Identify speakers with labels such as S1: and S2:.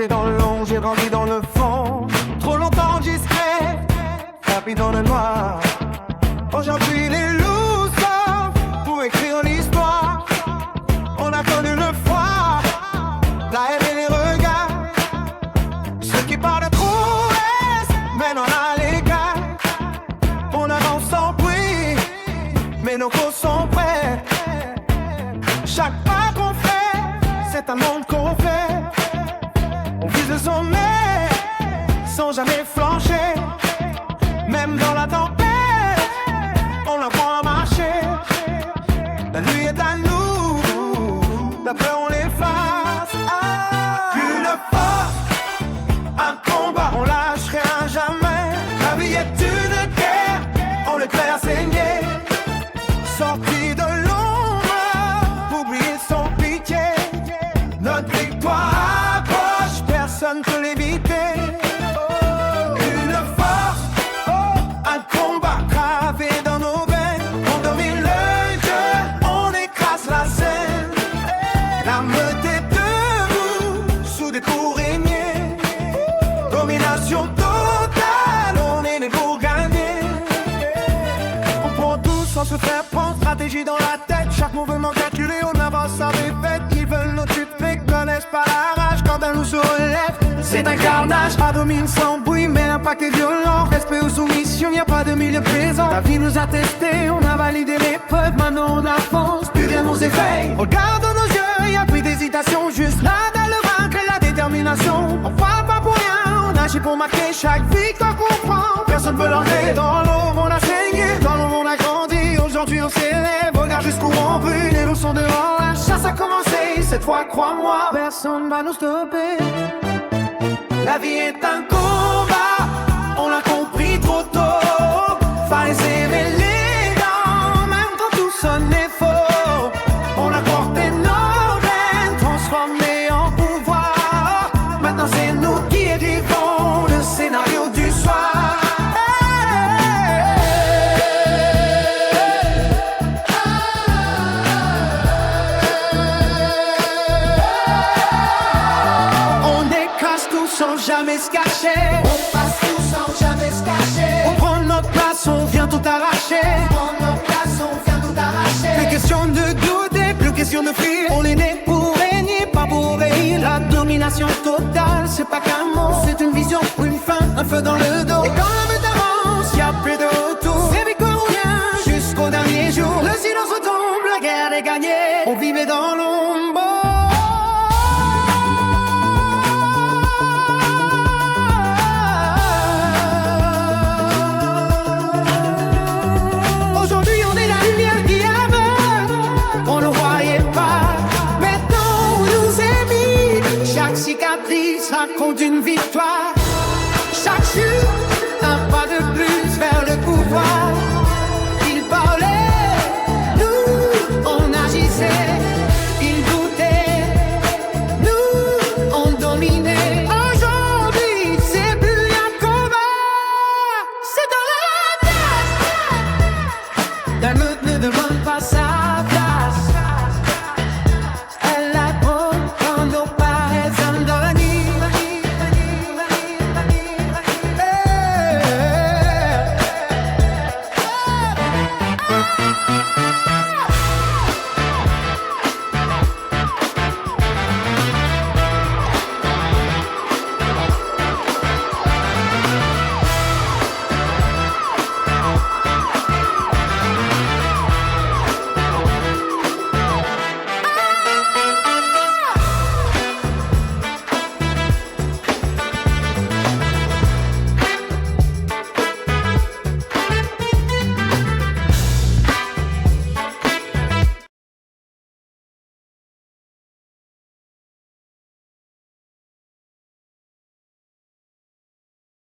S1: marché dans l'ombre, j'ai grandi dans le fond. Trop longtemps discret, tapis dans le noir. Aujourd'hui les loups sortent pour écrire l'histoire. On a connu le froid, la haine et les regards. Ceux qui parlent trop restent, maintenant à l'écart. On avance sans bruit, mais nos causes sont prêts. Chaque pas qu'on fait, c'est un monde qu'on fait. On vise le sommet, sans jamais flancher. Même dans la tempête, on apprend à marcher. La nuit est à nous, la peur on l'efface. Une force, un combat, on lâche rien jamais. La vie est une guerre, on l'éclaire saigner. Sorti de l'ombre, pour briller sans pitié. Notre victoire approche, personne ne peut l'éviter. Une force, un combat gravé dans nos veines. On domine le jeu, on écrase la scène. La meute est debout, sous des coups régnés. Domination totale, on est né pour gagner. On prend tout sans se faire prendre, stratégie dans la tête. Chaque mouvement calculé, on avance à défaite. Ils veulent nous tuer, connaissent pas la rage quand un loup se relève. C'est un carnage, pas domine sans bruit, mais l'impact est violent. Respect aux soumissions, y a pas de milieu présent. La vie nous a testé, on a validé l'épreuve. Maintenant on avance, plus rien nous éveille. Regarde dans nos yeux, y a plus d'hésitation. Juste là dans le vaincre et la détermination. On frappe pas pour rien, on agit pour marquer chaque victoire qu'on prend. Personne veut l'enlever. Dans l'ombre on a saigné, dans l'ombre on a grandi. Aujourd'hui on s'élève, regarde jusqu'où on brûle. Les loups sont dehors, la chasse a commencé. Cette fois crois-moi, personne va nous stopper. La vie est un combat, on l'a compris trop tôt. Fallait serrer les dents, même quand tout sonnait faux. On a porté nos veines, transformées en pouvoir. Maintenant c'est nous qui écrivons le scénario du soir. On écrase tout sans jamais se cacher.
S2: On passe tout sans jamais se cacher.
S1: On prend notre place, on vient tout arracher.
S2: On notre place, on vient tout arracher.
S1: Plus question de douter, plus question de fuir. On est né pour régner, pas pour obéir. La domination totale, c'est pas qu'un mot, c'est une vision, une fin, un feu dans le dos. Et quand la meute avance, y a plus de retour. C'est victoire ou rien, jusqu'au dernier jour. Le silence retombe, la guerre est gagnée. On vivait dans l'ombre. Aujourd'hui on est la lumière qui aveugle. On ne voyait pas, maintenant on nous est mis. Chaque cicatrice raconte une victoire. Chaque chute